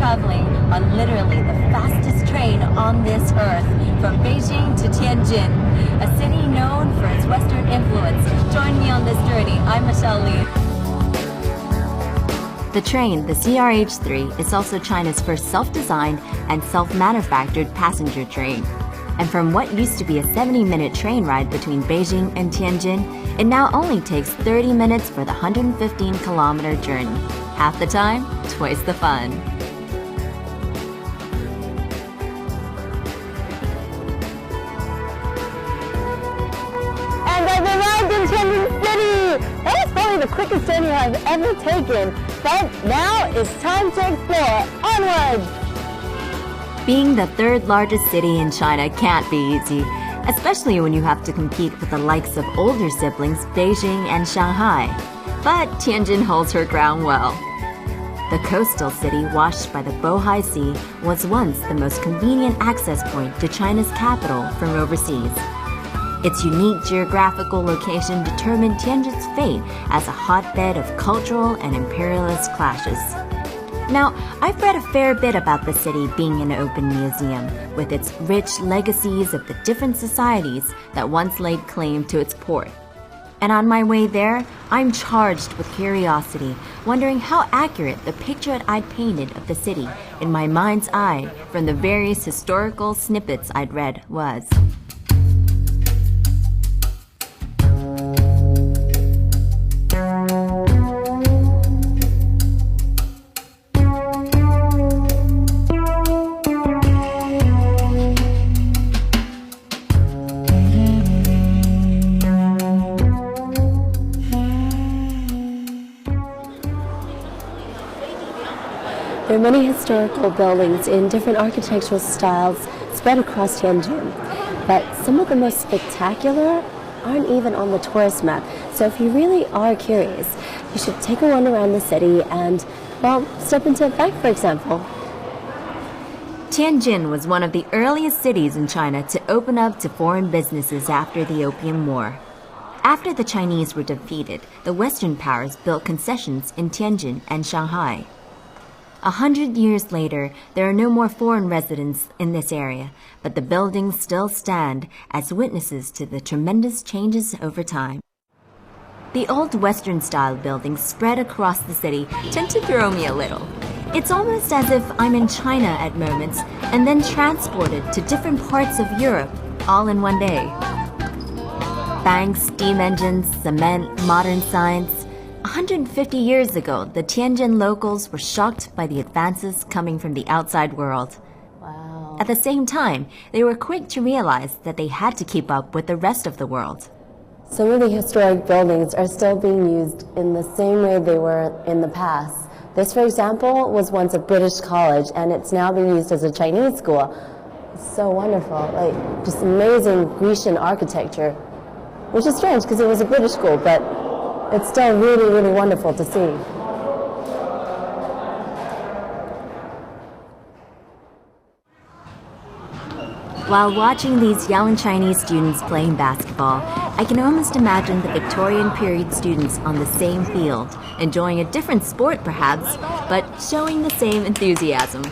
traveling on literally the fastest train on this earth from Beijing to Tianjin, a city known for its Western influence. Join me on this journey. I'm Michelle Lee. The train, the CRH3, is also China's first self-designed and self-manufactured passenger train. And from what used to be a 70-minute train ride between Beijing and Tianjin, it now only takes 30 minutes for the 115-kilometer journey. Half the time, twice the fun. And I've arrived in Tianjin City! That was probably the quickest journey I've ever taken. But now it's time to explore. Onward! Being the third largest city in China can't be easy, especially when you have to compete with the likes of older siblings Beijing and Shanghai. But Tianjin holds her ground well. The coastal city washed by the Bohai Sea was once the most convenient access point to China's capital from overseas. Its unique geographical location determined Tianjin's fate as a hotbed of cultural and imperialist clashes. Now, I've read a fair bit about the city being an open museum, with its rich legacies of the different societies that once laid claim to its port. And on my way there, I'm charged with curiosity, wondering how accurate the picture I'd painted of the city in my mind's eye from the various historical snippets I'd read was. There are many historical buildings in different architectural styles spread across Tianjin, but some of the most spectacular aren't even on the tourist map. So if you really are curious, you should take a run around the city and, well, step into a bank, for example. Tianjin was one of the earliest cities in China to open up to foreign businesses after the Opium War. After the Chinese were defeated, the Western powers built concessions in Tianjin and Shanghai. 100 years later, there are no more foreign residents in this area, but the buildings still stand as witnesses to the tremendous changes over time. The old Western-style buildings spread across the city tend to throw me a little. It's almost as if I'm in China at moments and then transported to different parts of Europe all in one day. Banks, steam engines, cement, modern science. 150 years ago, the Tianjin locals were shocked by the advances coming from the outside world. Wow. At the same time, they were quick to realize that they had to keep up with the rest of the world. Some of the historic buildings are still being used in the same way they were in the past. This, for example, was once a British college, and it's now being used as a Chinese school. It's so wonderful, like just amazing Grecian architecture, which is strange because it was a British school, but it's still really, really wonderful to see. While watching these young Chinese students playing basketball, I can almost imagine the Victorian period students on the same field, enjoying a different sport perhaps, but showing the same enthusiasm.